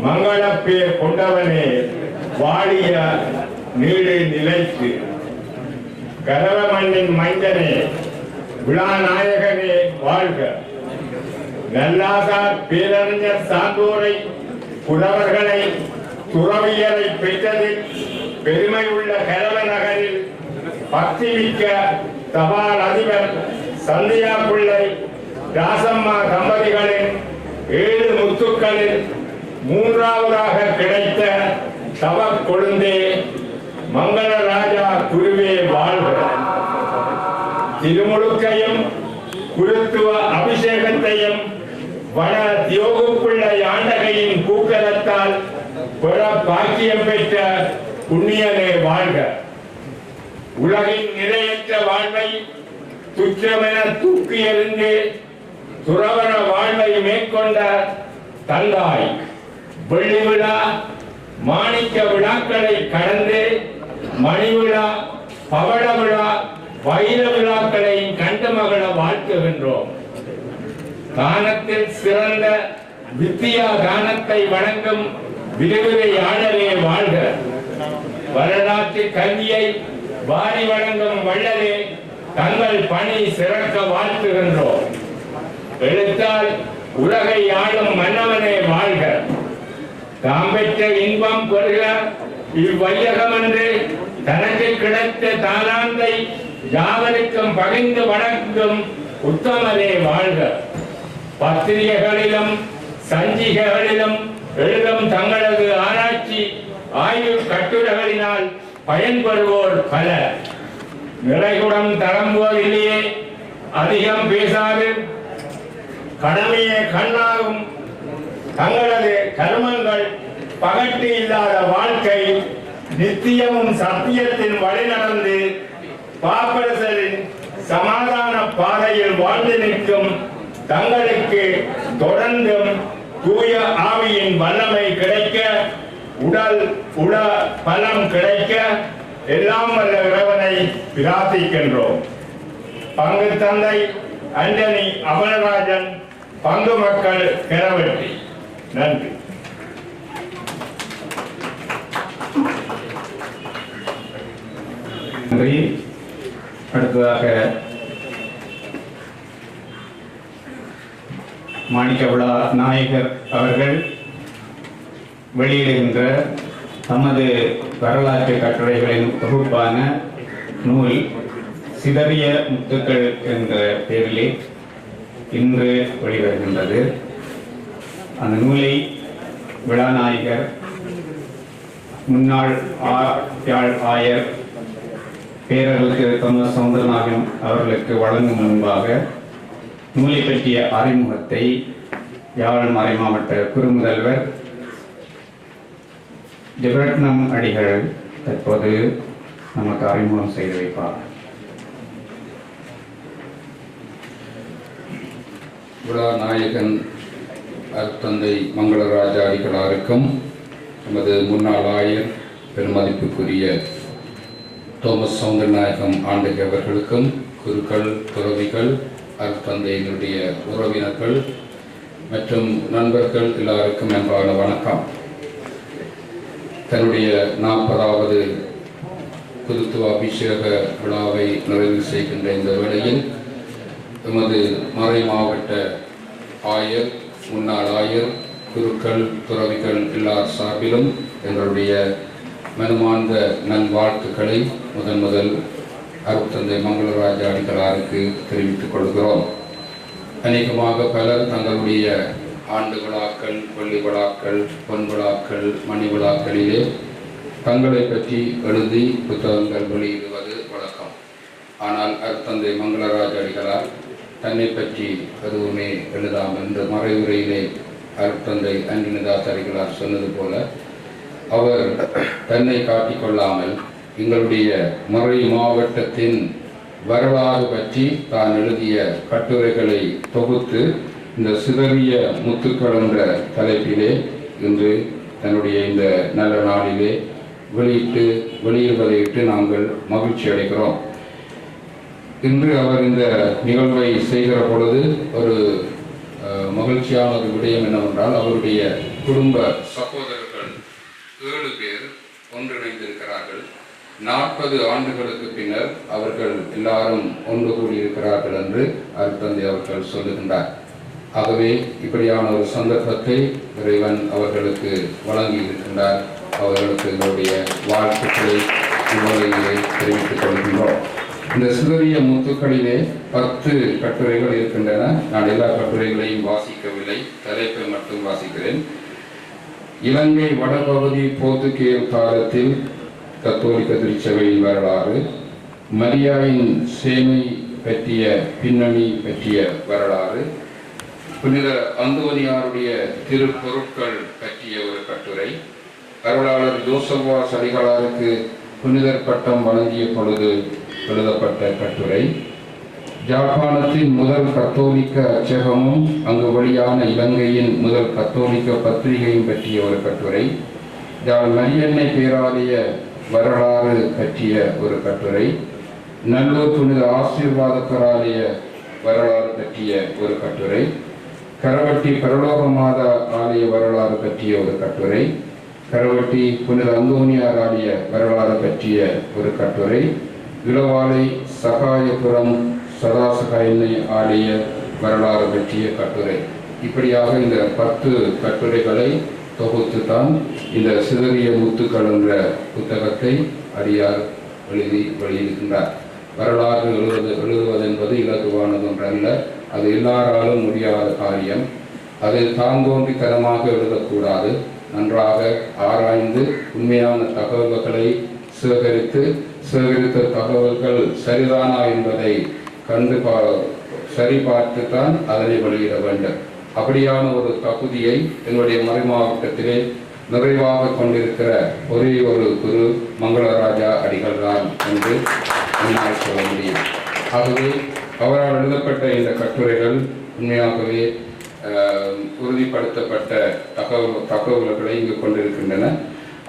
மங்களப்பேர் கொண்டவனே வாழிய நீடு நிலைத்து, கரவமண்ணின் மைந்தனே விழாநாயகனே வாழ்க. நல்லாசார் பேரறிஞர் சான்றோரை புலவர்களை துறவியரை பெற்றதில் பெருமையுள்ள கரவ நகரில் பக்திமிக்க தபால் அதிபர் சந்தியா பிள்ளை ராசம்மா தம்பதிகளின் 7 முத்துக்களில் 3ஆவதாக கிடைத்த தவ கொழுந்தே மங்களராஜா குருவே வாழ்க. திருமுழுக்கையும் குருத்துவ அபிஷேகத்தையும் வன தியோகப்பிள்ளை ஆண்டகையின் பூக்கலத்தால் பெற பாக்கியம் பெற்ற புண்ணியனே வாழ்க. உலகின் நிறையற்ற வாழ்வை துச்சமென தூக்கி எறிந்து துறவர வாழ்வை மேற்கொண்ட தந்தாய் வெள்ளி விழா மாணிக்க விழாக்களை கடந்து மணி விழா பவள விழா வைர விழாக்களை கண்டு மகள வாழ்த்துகின்றோம். கானத்தில் சிறந்த வித்தியா கானத்தை வழங்கும் விரிவுரையாளரே வாழ்க. வரலாற்று கல்வியை வாரி வழங்கும் வள்ளலே தங்கள் பணி சிறக்க வாழ்த்துகின்றோம். எழுத்தால் உலகை ஆளும் மன்னவனே வாழ்க. தாம் பெற்ற இன்பம் பெறுக இவ்வையகம் என்று தனக்கு கிடைத்த தாராந்தை யாவருக்கும் பகிர்ந்து வணங்கும் உத்தமனே வாழ்க. பத்திரிகைகளிலும் சஞ்சிகைகளிலும் எழுதும் தங்களது ஆராய்ச்சி ஆய்வு கட்டுரைகளினால் பயன்பெறுவோர் பலர். நிறைகுடம் தரம்போதிலேயே அதிகம் பேசாது கடமையே கண்ணாகும் தங்களது கர்மங்கள் பகட்டு இல்லாத வாழ்க்கை நித்தியமும் சத்தியத்தின் வழி நடந்து பாப்பரசரின் சமாதான பாதையில் வாழ்ந்து நிற்கும் தங்களுக்கு தொடர்ந்தும் தூய ஆவியின் வல்லமை கிடைக்க, உடல் உள பலம் கிடைக்க எல்லாம் வல்ல இறைவனை பிரார்த்திக்கின்றோம். பங்கு தந்தை அண்டனி அமலராஜன், பங்கு மக்கள் கரவெட்டி. நன்றி. நன்றி. அடுத்ததாக மாணிக்க விழா நாயகர் அவர்கள் வெளியிடுகின்ற தமது வரலாற்று கட்டுரைகளின் தொகுப்பான நூல் சிதறிய முத்துக்கள் என்ற பெயரிலே இன்று வெளிவருகின்றது. அந்த நூலை விழாநாயகர் முன்னாள் யாழ் ஆயர் பேரர்களுக்கு தோமஸ் சவுந்தரநாதன் அவர்களுக்கு வழங்கும் முன்பாக நூலை பற்றிய அறிமுகத்தை யாழ் மறைமாவட்ட குறுமுதல்வர் ஜெபரட்னம் அடிகள் தற்போது நமக்கு அறிமுகம் செய்து வைப்பார். விழாநாயகன் அருட்தந்தை மங்களராஜா அடிகளாருக்கும் நமது முன்னாள் ஆயர் பெருமதிப்புக்குரிய தோமஸ் சவுந்தரநாயகம் ஆண்டகை அவர்களுக்கும் குருக்கள் துறவிகள் அருட்தந்தையினுடைய உறவினர்கள் மற்றும் நண்பர்கள் எல்லாருக்கும் அன்பான வணக்கம். தன்னுடைய 40வது குருத்துவ அபிஷேக விழாவை நிறைவு செய்கின்ற இந்த வேளையில் எமது மறை மாவட்ட ஆயர், முன்னாள் ஆயர், குருக்கள் துறவிகள் எல்லார் சார்பிலும் எங்களுடைய மனமார்ந்த நல்வாழ்த்துக்களை முதல் அருட்தந்தை மங்களராஜா அடிகளாருக்கு தெரிவித்துக் கொள்கிறோம். அநேகமாக பலர் தங்களுடைய ஆண்டு விழாக்கள், வெள்ளி விழாக்கள், பொன் விழாக்கள், மணி விழாக்களிலே தங்களை பற்றி எழுதி புத்தகங்கள் வெளியிடுவது வழக்கம். ஆனால் அருட்தந்தை மங்களராஜா அடிகளார் தன்னை பற்றி எதுவுமே எழுதாம் என்று மறைவுரையிலே அருட்தந்தை அன்பினதாஸ் அடிகளார் சொன்னது போல அவர் தன்னை காட்டிக்கொள்ளாமல் எங்களுடைய மறை மாவட்டத்தின் வரலாறு பற்றி தான் எழுதிய கட்டுரைகளை தொகுத்து இந்த சிதறிய முத்துக்கள் என்ற தலைப்பிலே இன்று தன்னுடைய இந்த நல்ல நாளிலே வெளியிடுவதையிட்டு நாங்கள் மகிழ்ச்சி அடைகிறோம். இன்று அவர் இந்த நிகழ்வை செய்கிற பொழுது ஒரு மகிழ்ச்சியான ஒரு விடயம் என்னவென்றால் அவருடைய குடும்ப சகோதரர்கள் 7 பேர் ஒன்றிணைந்திருக்கிறார்கள். 40 ஆண்டுகளுக்கு பின்னர் அவர்கள் எல்லாரும் ஒன்று கூடியிருக்கிறார்கள் என்று அருட்தந்தை அவர்கள் சொல்லுகின்றார். ஆகவே இப்படியான ஒரு சந்தர்ப்பத்தை இறைவன் அவர்களுக்கு வழங்கி இருக்கின்றார். அவர்களுக்கு எங்களுடைய வாழ்த்துக்களை இவ்வுலகிலே தெரிவித்துக் கொள்கின்றோம். இந்த சிதறிய முத்துக்களிலே 10 கட்டுரைகள் இருக்கின்றன. நான் எல்லா கட்டுரைகளையும் வாசிக்கவில்லை, தலைப்பை மட்டும் வாசிக்கிறேன். இலங்கை வடபகுதி போர்த்துகேயர் காலத்தில் கத்தோலிக்க திருச்சபையின் வரலாறு, மரியாயின் சேமை பற்றிய பின்னணி பற்றிய வரலாறு, புனித அந்தோனியாருடைய திருப்பொருட்கள் பற்றிய ஒரு கட்டுரை, அருளாளர் ஜோசவாஸ் அடிகளாருக்கு புனிதர் பட்டம் வழங்கிய பொழுது எழுதப்பட்ட கட்டுரை, ஜாப்பானத்தின் முதல் கத்தோலிக்க அச்சகமும் அங்கு வெளியான இலங்கையின் முதல் கத்தோலிக்க பத்திரிகையும் பற்றிய ஒரு கட்டுரை, மரியன்னை பேராலய வரலாறு பற்றிய ஒரு கட்டுரை, நல்லூர் புனித ஆசீர்வாத பேராலய வரலாறு பற்றிய ஒரு கட்டுரை, கரவட்டி பரலோக மாதா ஆலய வரலாறு பற்றிய ஒரு கட்டுரை, கரவட்டி புனித அந்தோனியார் ஆலய வரலாறு பற்றிய ஒரு கட்டுரை, இளவாலை சகாயபுரம் சதாசகாயினை ஆலய வரலாறு பற்றிய கட்டுரை. இப்படியாக இந்த 10 கட்டுரைகளை தொகுத்து தான் இந்த சிதறிய முத்துக்கள் என்ற புத்தகத்தை அடியார் எழுதி வெளியிடுகின்றார். வரலாறு எழுதுவது என்பது இலகுவானது ஒன்றல்ல. அது எல்லாராலும் முடியாத காரியம். அது தாந்தோன்றித்தனமாக எழுதக்கூடாது. நன்றாக ஆராய்ந்து உண்மையான தகவல்களை சேகரித்த தகவல்கள் சரிதானா என்பதை கண்டு சரிபார்த்து தான் அதனை வெளியிட வேண்டும். அப்படியான ஒரு தகுதியை எங்களுடைய மறை மாவட்டத்திலே நிறைவாக கொண்டிருக்கிற ஒரே ஒரு குரு மங்களராஜா அடிகள் தான் என்று என்னால் சொல்ல முடியும். ஆகவே அவரால் எழுதப்பட்ட இந்த கட்டுரைகள் உண்மையாகவே உறுதிப்படுத்தப்பட்ட தகவல்களை இங்கு கொண்டிருக்கின்றன.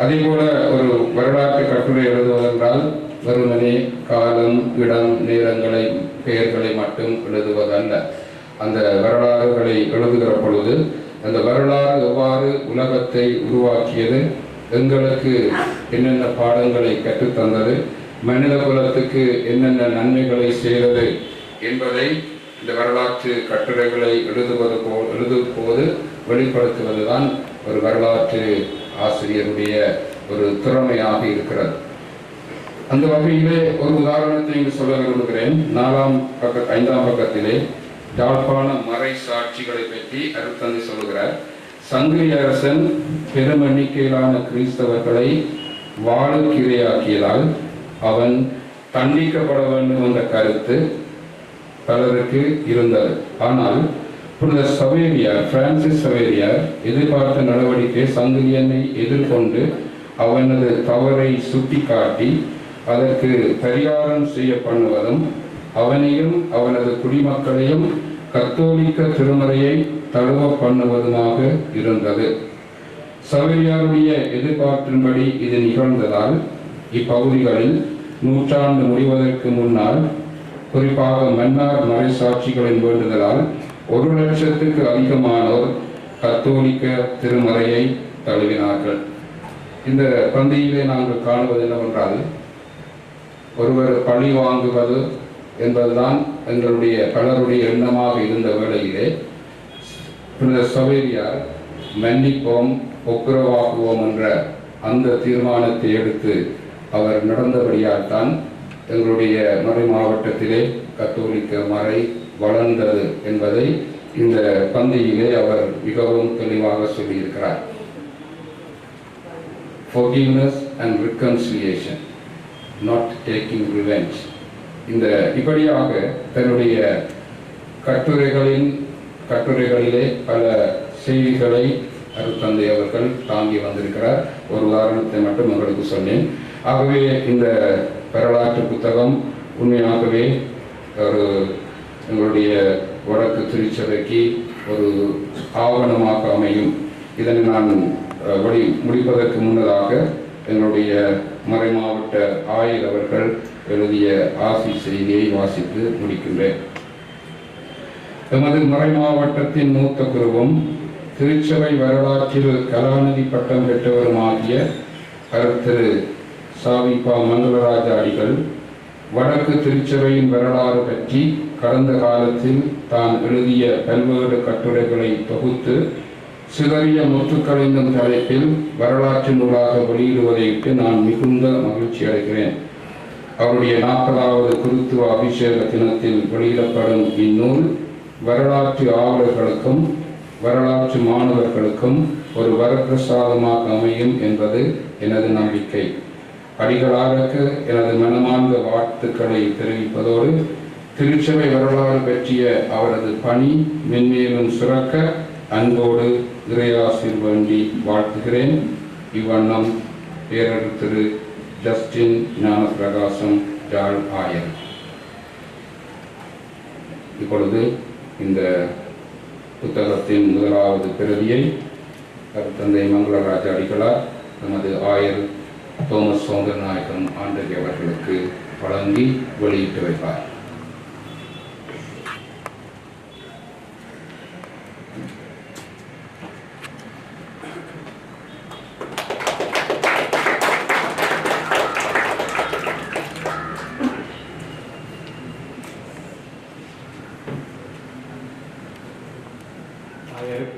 அதே போல ஒரு வரலாற்று கட்டுரை எழுதுவதென்றால் வெறுமனே காலம், இடம், நேரங்களை, பெயர்களை மட்டும் எழுதுவதல்ல. அந்த வரலாறுகளை எழுதுகிற பொழுது அந்த வரலாறு எவ்வாறு உலகத்தை உருவாக்கியது, எங்களுக்கு என்னென்ன பாடங்களை கற்றுத்தந்தது, மனித குலத்துக்கு என்னென்ன நன்மைகளை செய்தது என்பதை இந்த வரலாற்று கட்டுரைகளை எழுதும் போது வெளிப்படுத்துவதுதான் ஒரு வரலாற்று ஆசிரியருடைய ஒரு திறமையாக இருக்கிறது. அந்த வகையிலே ஒரு உதாரணத்தை இங்கு சொல்ல விரும்புகிறேன். 5ஆம் பக்கத்திலே யாழ்ப்பாண மறை சாட்சிகளை பற்றி அருட்தந்தை சொல்லுகிறார். சங்கிலி அரசன் பெரும் எண்ணிக்கையிலான கிறிஸ்தவர்களை வாளுக்கு இரையாக்கியதால் அவன் தண்டிக்கப்பட வேண்டும் என்ற கருத்து பலருக்கு இருந்தது. ஆனால் புனித சவேரியார், பிரான்சிஸ் சவேரியார் எதிர்பார்த்த நடவடிக்கை சங்கிலியனை எதிர்கொண்டு அவனது தவறை சுட்டிக்காட்டி அதற்கு பரிகாரம் செய்ய பண்ணுவதும் அவனையும் அவனது குடிமக்களையும் கத்தோலிக்க திருமறையை தழுவ பண்ணுவதுமாக இருந்தது. சவேரியாருடைய எதிர்பார்ப்பின்படி இது நிகழ்ந்ததால் இப்பகுதிகளில் நூற்றாண்டு முடிவதற்கு முன்னால், குறிப்பாக மன்னார் மறை சாட்சிகளின் வேண்டுதலால் 1,00,000க்கு அதிகமானோர் கத்தோலிக்க திருமறையை தழுவினார்கள். இந்த பந்தியிலே நாங்கள் காணுவது என்னவென்றால், ஒருவர் பழி வாங்குவது என்பதுதான் எங்களுடைய பலருடைய எண்ணமாக இருந்த வேளையிலே புனித சவேரியார் மன்னிப்போம், ஒப்புரவாக்குவோம் என்ற அந்த தீர்மானத்தை எடுத்து அவர் நடந்தபடியால் தான் எங்களுடைய மறை மாவட்டத்திலே கத்தோலிக்க மறை வளர்ந்தது என்பதை இந்த பந்தியிலே அவர் மிகவும் தெளிவாக சொல்லியிருக்கிறார். Forgiveness and reconciliation, not taking revenge. இந்த இப்படியாக தன்னுடைய கட்டுரைகளிலே பல செய்திகளை அருட்தந்தை அவர்கள் தாங்கி வந்திருக்கிறார். ஒரு உதாரணத்தை மட்டும் உங்களுக்கு சொன்னேன். ஆகவே இந்த வரலாற்று புத்தகம் உண்மையாகவே ஒரு எங்களுடைய வடக்கு திருச்சபைக்கு ஒரு ஆவணமாக அமையும். இதனை நான் முடிப்பதற்கு முன்னதாக எங்களுடைய மறை மாவட்ட ஆயர் அவர்கள் எழுதிய ஆசி செய்தியை வாசித்து முடிக்கின்றேன். எமது மறை மாவட்டத்தின் மூத்த குருவும் திருச்சபை வரலாற்றில் கலாநிதி பட்டம் பெற்றவருமாகிய திரு சாவிப்பா மங்களராஜ அடிகள் வடக்கு திருச்சபையின் வரலாறு பற்றி கடந்த காலத்தில் தான் எழுதிய பல்வேறு கட்டுரைகளை தொகுத்து சிதறிய முத்துக்கள் என்னும் தலைப்பில் வரலாற்று நூலாக வெளியிடுவதையிட்டு நான் மிகுந்த மகிழ்ச்சி அடைகிறேன். அவருடைய 40வது குருத்துவ அபிஷேக தினத்தில் வெளியிடப்படும் இந்நூல் வரலாற்று ஆவலர்களுக்கும் வரலாற்று மாணவர்களுக்கும் ஒரு வரப்பிரசாதமாக அமையும் என்பது எனது நம்பிக்கை. அடிகளாருக்கு எனது மனமார்ந்த வாழ்த்துக்களை தெரிவிப்பதோடு திருச்சபை வரலாறு பற்றிய அவரது பணி மென்மேலும் சிறக்க அன்போடு இறையாசிர் வேண்டி வாழ்த்துகிறேன். இவ்வண்ணம் பேரர் திரு ஜஸ்டின் ஞானப்பிரகாசம் ஜாழ் ஆயர். இப்பொழுது இந்த புத்தகத்தின் முதலாவது பிரதியை தந்தை மங்களராஜ அடிகளார் நமது ஆயர் தோமஸ் சௌந்தரநாயகம் ஆண்டகை அவர்களுக்கு வழங்கி வெளியிட்டு வைப்பார்.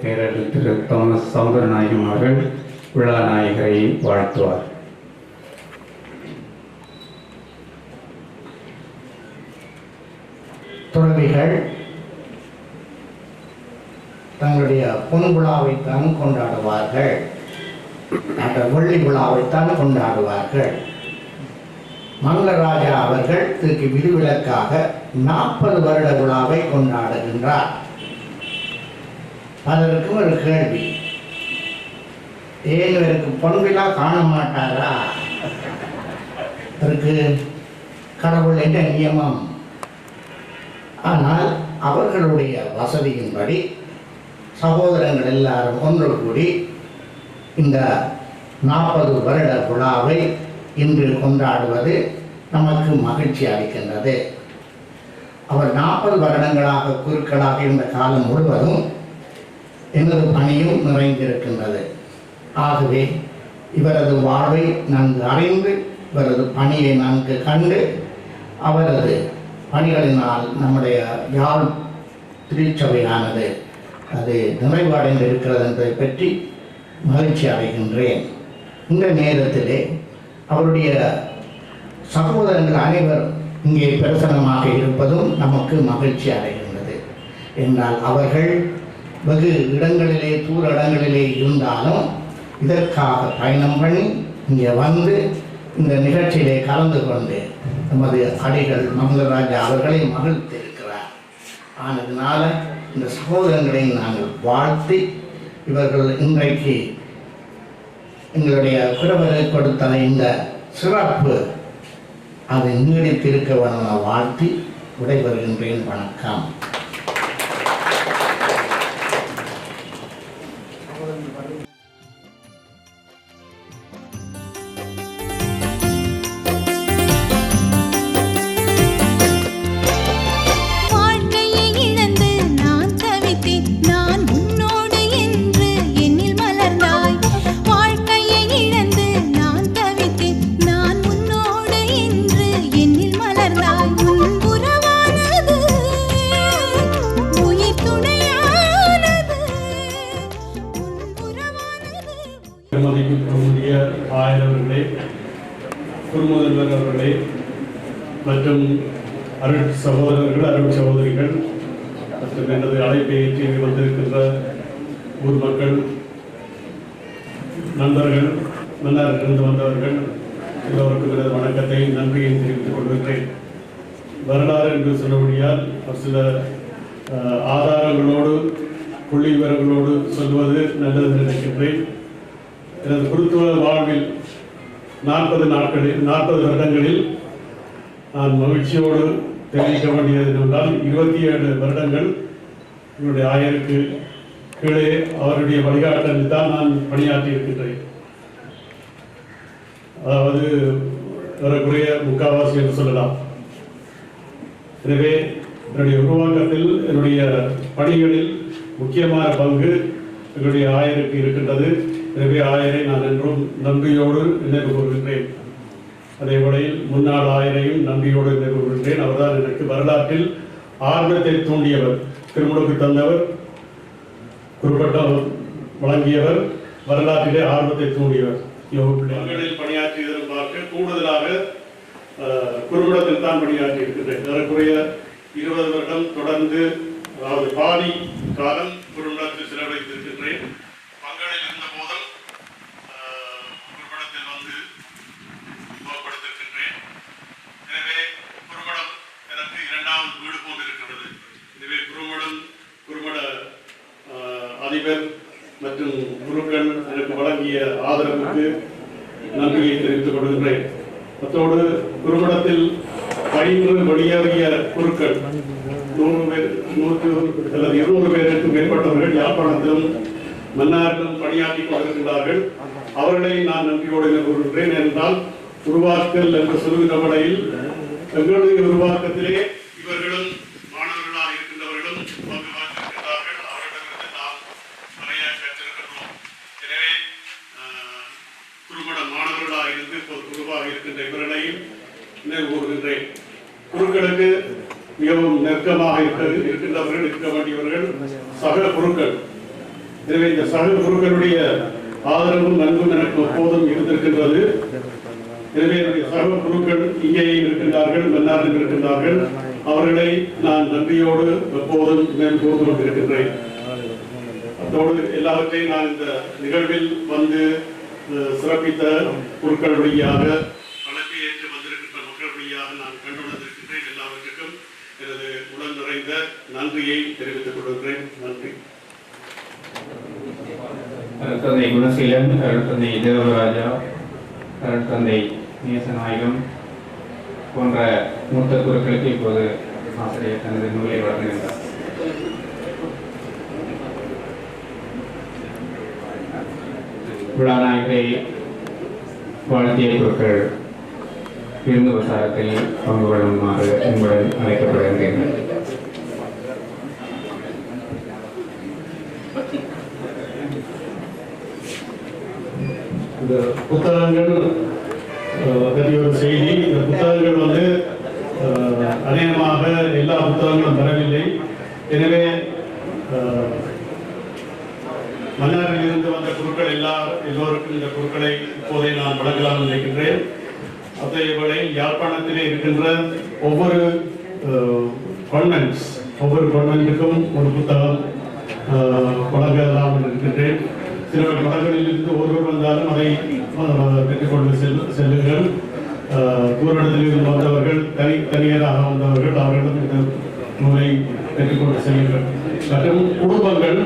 பேரர் திரு தோமஸ் சௌந்தரநாயகம் அவர்கள் விழா நாயகரை வாழ்த்துவார். துறவிகள் தங்களுடைய பொன் விழாவைத்தான் கொண்டாடுவார்கள், அந்த வெள்ளி விழாவைத்தான் கொண்டாடுவார்கள். மங்களராஜா அவர்கள் இதற்கு விதிவிலக்காக 40 வருட விழாவை கொண்டாடுகின்றார். பலருக்கும் ஒரு கேள்வி, ஏன் இவருக்கு பொன் விழா காண மாட்டாரா? அதற்கு கடவுள் என்ற நியமம். ஆனால் அவர்களுடைய வசதியின்படி சகோதரங்கள் எல்லாரும் ஒன்று கூடி இந்த 40 வருட விழாவை இன்று கொண்டாடுவது நமக்கு மகிழ்ச்சி அளிக்கின்றது. அவர் 40 வருடங்களாக குருக்களாக இருந்த காலம் முழுவதும் எனது பணியும் நிறைந்திருக்கின்றது. ஆகவே இவரது வாழ்வை நன்கு அறிந்து இவரது பணியை நன்கு கண்டு அவரது பணிகளினால் நம்முடைய யாழ் திருச்சபையானது அது நிறைவடைந்திருக்கிறது என்பதை பற்றி மகிழ்ச்சி அடைகின்றேன். இந்த நேரத்திலே அவருடைய சகோதரர்கள் அனைவரும் இங்கே பிரசனமாக இருப்பதும் நமக்கு மகிழ்ச்சி அடைகின்றது. என்றால் அவர்கள் வெகு இடங்களிலே தூர இடங்களிலே இருந்தாலும் இதற்காக பயணம் பண்ணி இங்கே வந்து இந்த நிகழ்ச்சியிலே கலந்து கொண்டு நமது அடிகள் மங்களராஜா அவர்களை மகிழ்த்திருக்கிறார். ஆனதுனால இந்த சகோதரங்களை நாங்கள் வாழ்த்தி இவர்கள் இன்றைக்கு எங்களுடைய குரவரை கொடுத்த இந்த சிறப்பு அதை நீடித்திருக்க வேணும் வாழ்த்தி விடைபெறுகின்றேன். வணக்கம். ஆயரவர்களே, குருமுதல்வர் அவர்களே மற்றும் அருட் சகோதரர்கள், அருட் சகோதரிகள் மற்றும் எனது அழைப்பை ஏற்றி வந்திருக்கின்ற ஊர் மக்கள், நண்பர்கள், மன்னாரிலிருந்து வந்தவர்கள் எல்லோருக்கும் எனது வணக்கத்தை நன்றியை தெரிவித்துக் கொள்கின்றேன். வரலாறு என்று சொல்லக்கூடியால் ஒரு சில ஆதாரங்களோடு புள்ளி விவரங்களோடு சொல்வது நல்லது என்று நினைக்கின்றேன். எனது குருத்துவ வாழ்வில் 40 வருடங்களில் நான் மகிழ்ச்சியோடு தெரிவிக்க வேண்டியது என்றால் 27 வருடங்கள் என்னுடைய ஆயருக்கு கீழே அவருடைய வழிகாட்டலில் தான் நான் பணியாற்றி இருக்கின்றேன். அதாவது ஏறக்குறைய முக்கால்வாசி என்று சொல்லலாம். எனவே என்னுடைய உருவாக்கத்தில் என்னுடைய பணிகளில் முக்கியமான பங்கு எங்களுடைய ஆயருக்கு இருக்கின்றது. எனவே ஆயரை நான் என்றும் நன்றியோடு நினைவு கூறுகின்றேன். அதே வேளையில் முன்னாள் ஆயரையும் நன்றியோடு நினைவு கூறுகின்றேன். அவர்தான் எனக்கு வரலாற்றில் ஆர்வத்தை தூண்டியவர், திருமுழுக்கு தந்தவர், குறிப்பிட்ட வழங்கியவர், வரலாற்றிலே ஆர்வத்தை தூண்டியவர். மகளில் பணியாற்றியதன் பார்க்க கூடுதலாக குறும்படத்தில் தான் பணியாற்றி இருக்கின்றேன். அதற்குரிய 20 வருடம் தொடர்ந்து, அதாவது பாதி காலம் குறும்படத்தில் செலவழித்திருக்கின்றேன். பங்களில் இருந்த போதும் குறும்படத்தில் வந்து உபப்படுத்திருக்கின்றேன். எனவே குறும்படம் எனக்கு 2வது வீடு போன்று இருக்கின்றது. எனவே குறும்பட அதிபர் மற்றும் குருக்கள் எனக்கு வழங்கிய ஆதரவுக்கு நன்றியை தெரிவித்துக் கொள்கின்றேன். அத்தோடு குறும்படத்தில் பயின்று வெளியேறிய குருக்கள் 100 அல்லது 200 பேருக்கு மேற்பட்டவர்கள் யாழ்ப்பாணத்திலும் மன்னாரிலும் பணியாற்றி கொண்டிருக்கின்றார்கள். அவர்களை நான் நன்றியோடு கூறுகின்றேன். என்றால் உருவாக்கல் என்ற சொல்கின்ற வகையில் எங்களுடைய உருவாக்கத்திலே இவர்களும் மாணவர்களாக இருக்கின்றவர்களும் பங்கு பெற்றிருக்கிறார்கள். அவர்களிடமிருந்து நாம் நிறைய கற்றிருக்கின்றோம். எனவே குறும்பட மாணவர்களாக இருந்து குருவாக இருக்கின்ற இவர்களையும் நினைவு கூறுகின்றேன். குருக்களுக்கு மிகவும் நெருக்கமாக இருக்கின்றவர்கள், இருக்க வேண்டியவர்கள் சக குருக்கள். எனவே இந்த சக குருக்களுடைய ஆதரவும் நன்கும் எனக்கு எப்போதும் இருந்திருக்கின்றது. எனவே சக குருக்கள் இங்கேயும் இருக்கின்றார்கள், மன்னாரில் இருக்கின்றார்கள். அவர்களை நான் நன்றியோடு எப்போதும் நினைவு கூர்ந்து கொண்டிருக்கின்றேன். அதோடு எல்லாவற்றையும் நான் இந்த நிகழ்வில் வந்து சிறப்பித்த குருக்கள் வழியாக, அழைப்பை ஏற்று வந்திருக்கின்ற மக்கள் வழியாக நான் கண்டுணர்ந்திருக்கின்றேன். எல்லாவற்றுக்கும் எனது உடன் நிறைந்த நன்றியை தெரிவித்துக் கொள்கின்றேன். நன்றி. தந்தை குணசீலன், தந்தை தேவராஜா, தந்தை நேசநாயகம் போன்ற மூத்த குருக்களுக்கு இப்போது ஆசிரியர் தனது நூலை வழங்குகின்றார். விழாநாயகரை வாழ்த்திய குருக்கள் விருந்து பிரசாரத்தில் பங்கு கொள்ளுமாறு உங்களுடன் அழைக்கப்படுகின்றனர். இந்த புத்தகங்கள் பற்றி ஒரு செய்தி. இந்த புத்தகங்கள் வந்து அநேகமாக எல்லா புத்தகங்களும் வரவில்லை. எனவே மன்னாரில் இருந்து வந்த குருக்கள் எல்லோருக்கும் இந்த குருக்களை இப்போதே நான் வழங்கலாம் நினைக்கின்றேன். அதேவேளை யாழ்ப்பாணத்திலே இருக்கின்ற ஒவ்வொரு கான்வென்ட்டுக்கும் ஒரு புத்தகம் வழங்கலாம் என்று இருக்கின்றேன். சில மதங்களில் இருந்து ஒருவர் வந்தாலும் அதை பெற்றுக்கொண்டு செல்லுங்கள். தூரத்திலிருந்து வந்தவர்கள், தனியராக வந்தவர்கள், அவர்களும் இந்த நூலை பெற்றுக்கொண்டு செல்லுங்கள். மற்றும் குடும்பங்கள்,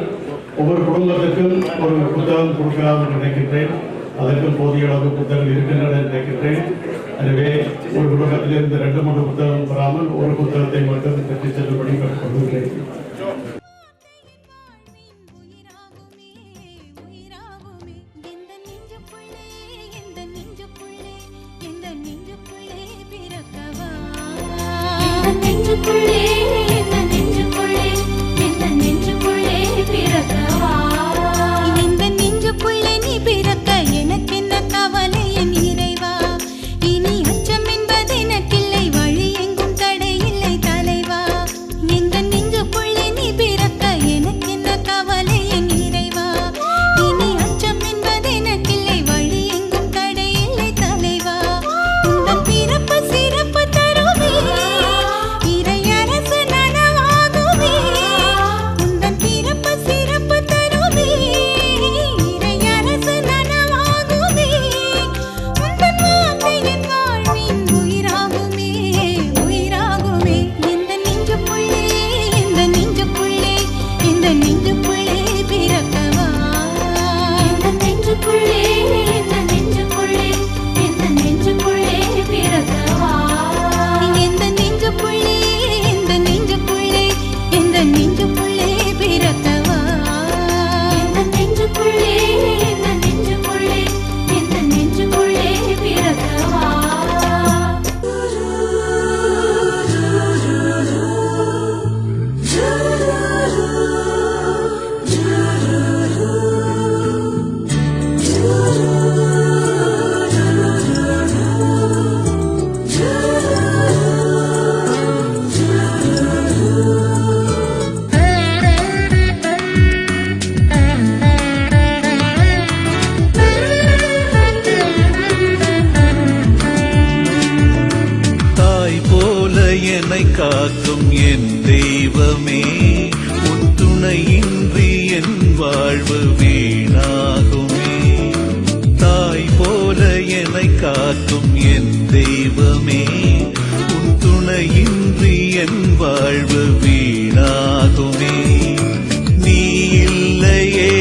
ஒவ்வொரு குடும்பத்துக்கும் ஒரு புத்தகம் கொடுக்கலாம் என்று நினைக்கின்றேன். அதற்கும் போதிய அளவு புத்தகங்கள் இருக்கின்றன நினைக்கின்றேன். எனவே ஒரு குடும்பத்திலிருந்து 2-3 புத்தகம் பெறாமல் ஒரு புத்தகத்தை மட்டும் பெற்றுச் செல்லும்படி கொள்கிறேன். சிறப்பு தருவே இறையரசு காக்கும் என் தெய்வமே, உன் துணையின்றி என் வாழ்வு வீணாகுமே. நீ இல்லையே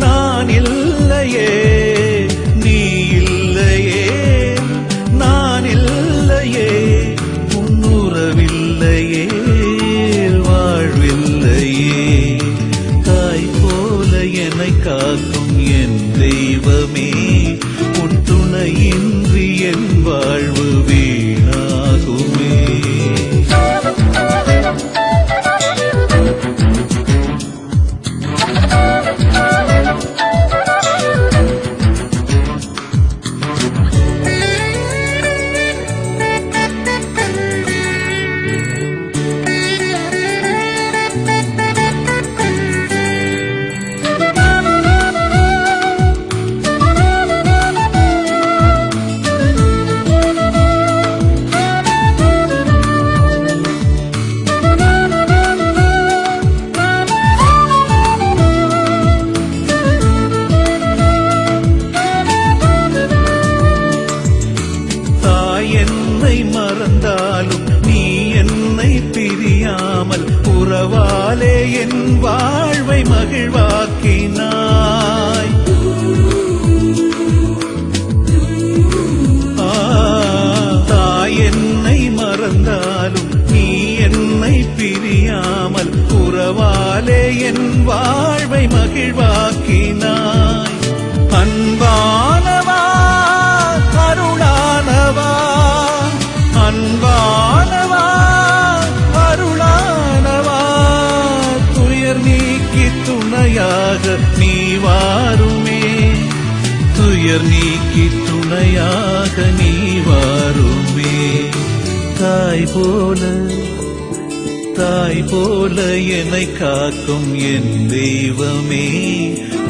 நான் இல்லையே, நீ இல்லையே நான் இல்லையே, உன்னுறவில்லையே வாழ்வில்லையே. தாய் போல என்னை காக்கும் என் தெய்வமே, உன் துணையின்றி என் வாழ்வு வீணாகுமே. மறந்தாலும் நீ என்னை பிரியாமல் உறவாலே என் வாழ்வை மகிழ்வாக்கினாய். தாய் என்னை மறந்தாலும் நீ என்னை பிரியாமல் உறவாலே என் வாழ்வை மகிழ்வாக்கினாய். அன்பானவா அருளானவா, அன்பானவா அருளானவா, துயர் நீக்கி துணையாக நீ வாருமே, துயர் நீக்கி துணையாக நீ வாருமே. தாய் போல என்னை காக்கும் என் தெய்வமே,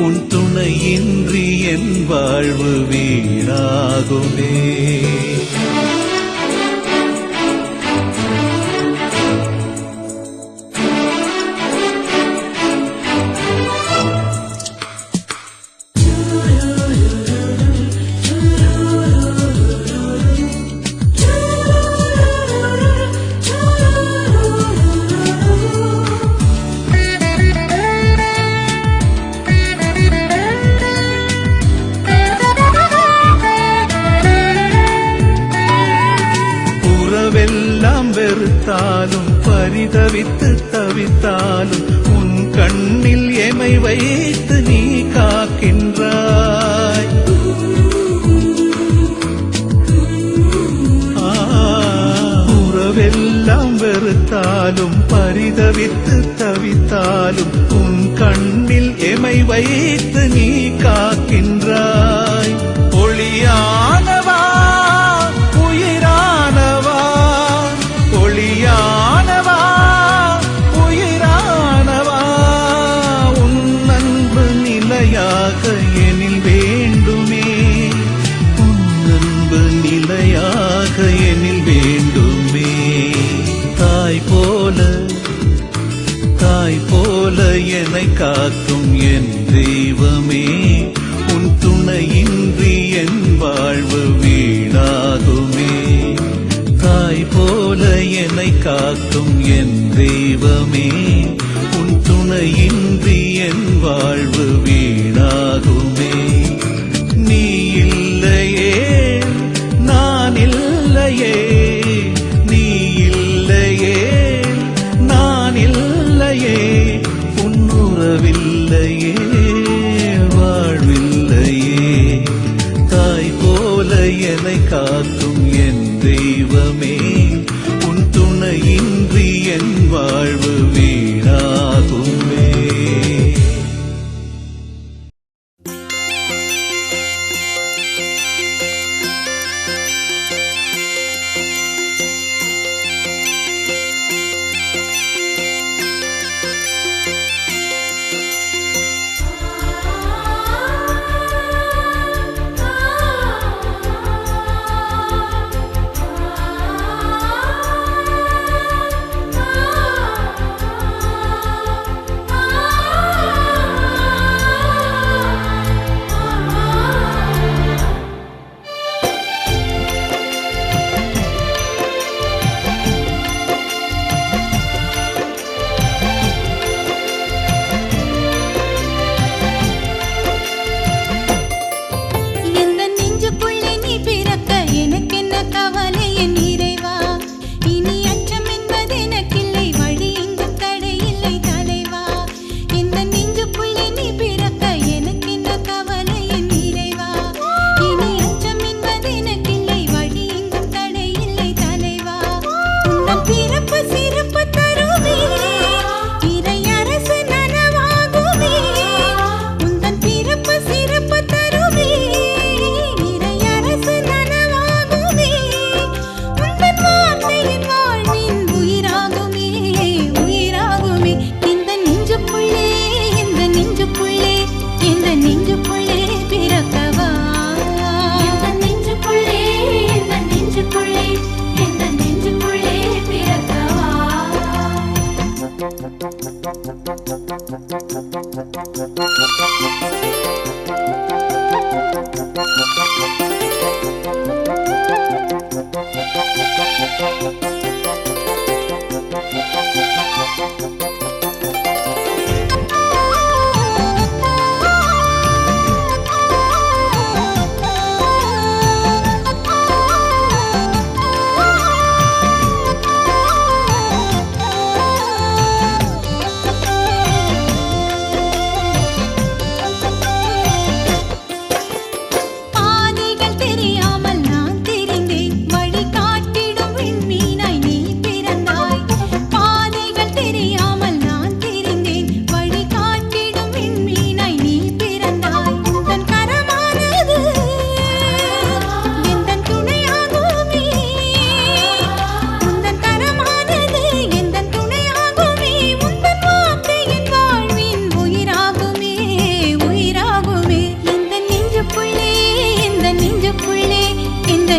உன் துணையின்றி என் வாழ்வு வீணாகுமே. உறவெல்லாம் வெறுத்தாலும் பரிதவித்து தவித்தாலும் உன் கண்ணில் எமை வைத்து நீ காக்கின்றாய். உறவெல்லாம் வெறுத்தாலும் பரிதவித்து தவித்தாலும் உன் கண்ணில் எமை வைத்து நீ காக்கின்றாய். ஒளியானவா உயிரானவா, ஒளியானவா உயிரானவா, உன் அன்பு நிலையாக எனில் வேண்டுமே, உன் அன்பு நிலையாக எனில் வேண்டுமே. தாய் போல என்னை காக்கும் என் தெய்வமே, உன் துணையின்றி என் வாழ்வு வீணாகுமே. தாய் போல என்னை காக்கும் என் தெய்வமே, உன் துணையின்றி என் வாழ்வு வீணாகுமே. நீ இல்லையே நான் இல்லையே, நீ இல்லையே நான் இல்லையே, உன்னுறவில்லையே வாழ்வில்லையே. தாய் போல என்னை காக்கும் என் தெய்வமே, உன் துணையின்றி என் வாழ்வு வீணாகுமே.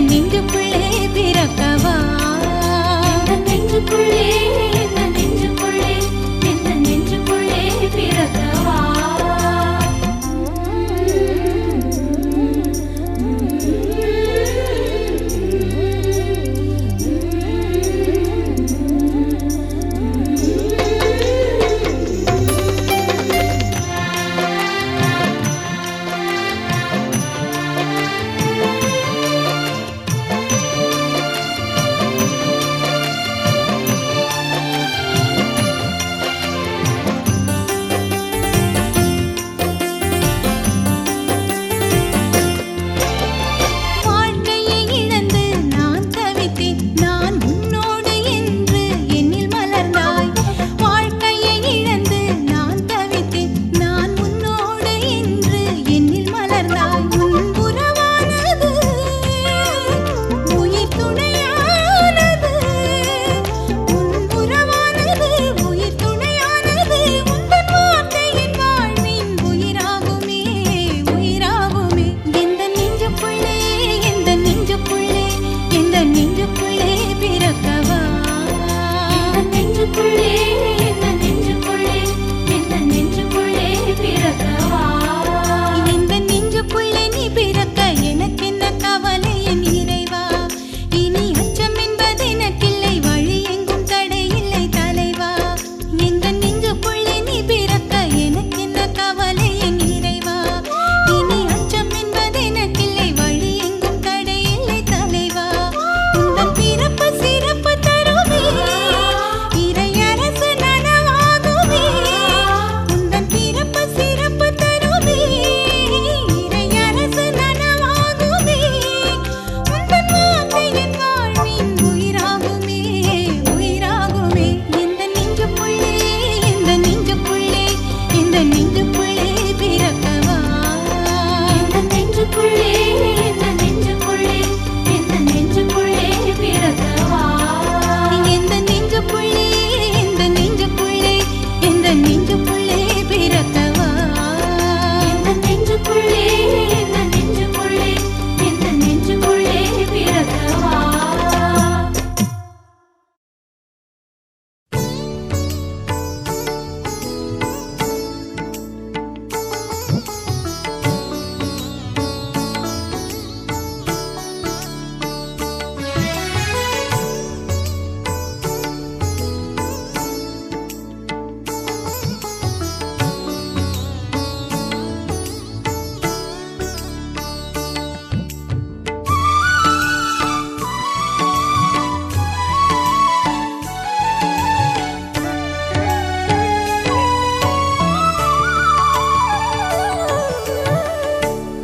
நெஞ்சுக்குள்ளே பிறக்கவா நெஞ்சுக்குள்ளே நெஞ்சுக்குள்ளே நெஞ்சுக்குள்ளே பிறக்கவா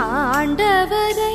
ஆண்டவரை